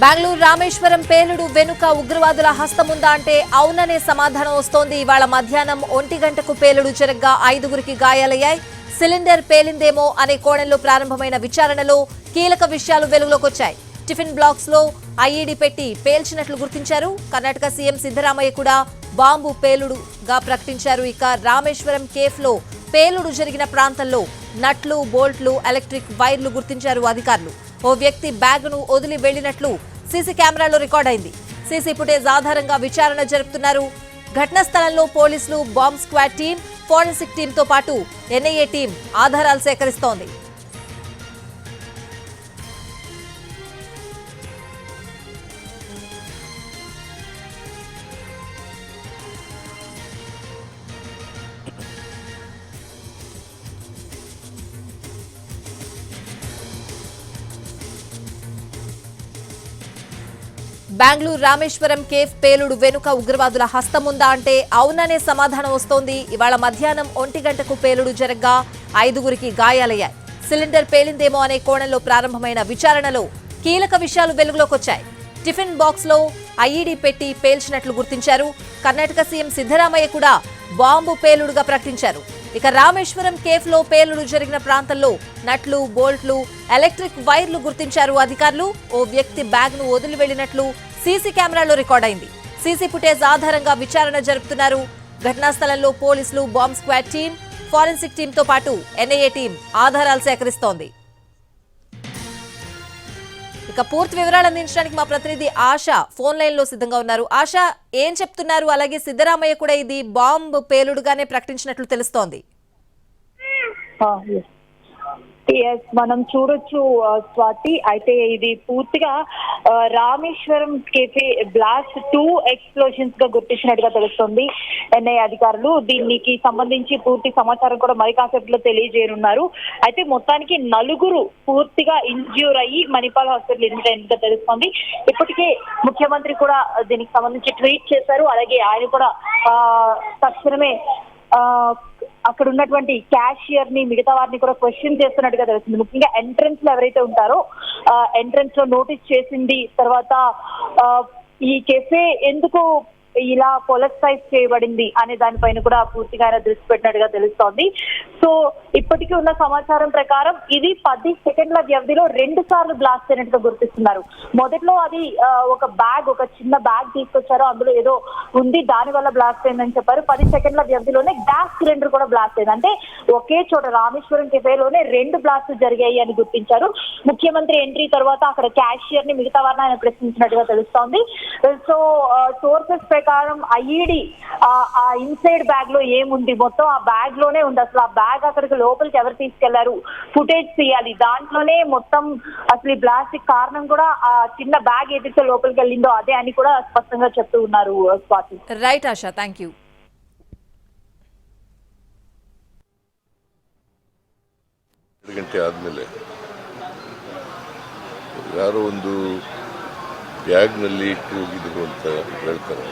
బెంగళూరు రామేశ్వరం పేలుడు వెనుక ఉగ్రవాదుల హస్తముందా అంటే అవుననే సమాధానం వస్తోంది. ఇవాళ మధ్యాహ్నం 1 గంటకు పేలుడు జరగ్గా 5గురికి గాయాలయ్యాయి. సిలిండర్ పేలిందేమో అనే కోణంలో ప్రారంభమైన విచారణలో కీలక విషయాలు వెలుగులోకి వచ్చాయి. టిఫిన్ బ్లాక్స్ లో ఐఈడీ పెట్టి పేల్చినట్లు గుర్తించారు. కర్ణాటక సీఎం సిద్ధరామయ్య కూడా బాంబు పేలుడుగా ప్రకటించారు. ఇక రామేశ్వరం కేఫ్ లో పేలుడు జరిగిన ప్రాంతంలో నట్లు, బోల్ట్లు, ఎలక్ట్రిక్ వైర్లు గుర్తించారు అధికారులు. ఓ వ్యక్తి బ్యాగ్ను వదిలి వెళ్లినట్లు సీసీ కెమెరాలో రికార్డైంది. సీసీ ఫుటేజ్ ఆధారంగా విచారణ జరుపుతున్నారు. ఘటనా స్థలంలో పోలీసులు, బాంబ్ స్క్వాడ్ టీం, ఫోరెన్సిక్ టీంతో పాటు ఎన్ఐఏ టీం ఆధారాలు సేకరిస్తోంది. బెంగళూరు రామేశ్వరం కేఫ్ పేలుడు వెనుక ఉగ్రవాదుల హస్తముందా అంటే అవుననే సమాధానం వస్తోంది. ఇవాళ మధ్యాహ్నం 1 గంటకు పేలుడు జరగ్గా 5గురికి గాయాలయ్యాయి. సిలిండర్ పేలిందేమో అనే కోణంలో ప్రారంభమైన విచారణలో కీలక విషయాలు వెలుగులోకి వచ్చాయి. టిఫిన్ బాక్స్ లో ఐఈడీ పెట్టి పేల్చినట్లు గుర్తించారు. కర్ణాటక సీఎం సిద్ధరామయ్య కూడా బాంబు పేలుడుగా ప్రకటించారు. ఇక రామేశ్వరం కేఫ్ లో పేలుడు జరిగిన ప్రాంతంలో నట్లు, బోల్ట్లు, ఎలక్ట్రిక్ వైర్లు గుర్తించారు అధికారులు. ఓ వ్యక్తి బ్యాగ్ ను వదిలి వెళ్లినట్లు సీసీ కెమెరాలో రికార్డైంది. సీసీ ఫుటేజ్ ఆధారంగా విచారణ జరుపుతున్నారు. ఘటనా స్థలంలో పోలీసులు, బాంబ్ స్క్వాడ్ టీం, ఫోరెన్సిక్ టీంతో పాటు ఎన్ఐఏ టీం ఆధారాలు సేకరిస్తోంది. ఇక పూర్తి వివరాలు అందించడానికి మా ప్రతినిధి ఆశ ఫోన్ లైన్ లో సిద్ధంగా ఉన్నారు. ఆశ, ఏం చెప్తున్నారు? అలాగే సిద్ధరామయ్య కూడా ఇది బాంబ్ పేలుడుగానే ప్రకటించినట్లు తెలుస్తోంది. మనం చూడొచ్చు స్వాతి. అయితే ఇది పూర్తిగా రామేశ్వరం కేఫే బ్లాస్ట్ 2 ఎక్స్ప్లోషన్స్ గా గుర్తించినట్టుగా తెలుస్తుంది ఎన్ఐ అధికారులు. దీనికి సంబంధించి పూర్తి సమాచారం కూడా మరి కాసేపులో తెలియజేయనున్నారు. అయితే మొత్తానికి 4 పూర్తిగా ఇంజ్యూర్ అయ్యి మణిపాల్ హాస్పిటల్ అడ్మిట్ అయినట్టుగా తెలుస్తోంది. ఇప్పటికే ముఖ్యమంత్రి కూడా దీనికి సంబంధించి ట్వీట్ చేశారు. అలాగే ఆయన కూడా తక్షణమే అక్కడ ఉన్నటువంటి క్యాషియర్ ని, మిగతా వారిని కూడా క్వశ్చన్ చేస్తున్నట్టుగా తెలుస్తుంది. ముఖ్యంగా ఎంట్రన్స్ లో ఎవరైతే ఉంటారో ఎంట్రన్స్ లో నోటీస్ చేసింది, తర్వాత ఈ కెఫే ఎందుకు ఇలా పొలరైజ్ చేయబడింది అనే దానిపైన కూడా పూర్తిగా ఆయన దృష్టి పెట్టినట్టుగా తెలుస్తోంది. సో ఇప్పటికీ ఉన్న సమాచారం ప్రకారం ఇది 10 సెకండ్ల వ్యవధిలో 2 సార్లు బ్లాస్ట్ అయినట్టుగా గుర్తిస్తున్నారు. మొదట్లో అది ఒక చిన్న బ్యాగ్ తీసుకొచ్చారో అందులో ఏదో ఉంది, దాని వల్ల బ్లాస్ట్ అయిందని చెప్పారు. 10 సెకండ్ల వ్యవధిలోనే గ్యాస్ సిలిండర్ కూడా బ్లాస్ట్ అయింది. అంటే ఒకే చోట రామేశ్వరం కెఫేలోనే 2 బ్లాస్ట్ జరిగాయి అని గుర్తించారు. ముఖ్యమంత్రి ఎంట్రీ తర్వాత అక్కడ క్యాషియర్ ని, మిగతా వారిని ఆయన ప్రశ్నించినట్టుగా తెలుస్తోంది. సో సోర్సెస్ ప్రకారం ఐఈడి ఆ ఇన్సైడ్ బ్యాగ్ లో ఏముంది, మొత్తం ఆ బ్యాగ్ లోనే ఉంది. అసలు ఆ బ్యాగ్ అక్కడికి లోపలికి ఎవరు తీసుకెళ్లారు, ఫుటేజ్ తీయాలి. దాంట్లోనే మొత్తం అసలు ఈ బ్లాస్ట్ కారణం కూడా ఆ చిన్న బ్యాగ్ ఏదైతే లోపలికి వెళ్ళిందో అదే అని కూడా స్పష్టంగా చెప్తూ ఉన్నారు Swathi. Right ASHA, thank you. ಗಂಟೆ ಆದಮೇಲೆ ಯಾರೋ ಒಂದು ಬ್ಯಾಗ್ನಲ್ಲಿ ಇಟ್ಟು ಹೋಗಿದ್ರು ಅಂತ ಹೇಳ್ತಾರೆ.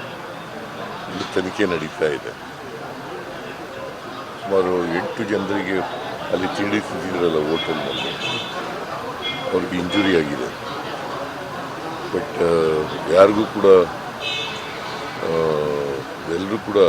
ಇಲ್ಲಿ ತನಿಖೆ ನಡೀತಾ ಇದೆ. ಸುಮಾರು 8 ಜನರಿಗೆ ಅಲ್ಲಿ ತಿಂಡಿ ತಿಂದಿದ್ರಲ್ಲ ಹೋಟೆಲ್ನಲ್ಲಿ, ಅವ್ರಿಗೆ ಇಂಜುರಿ ಆಗಿದೆ. ಬಟ್ ಯಾರಿಗೂ ಕೂಡ ಎಲ್ಲರೂ ಕೂಡ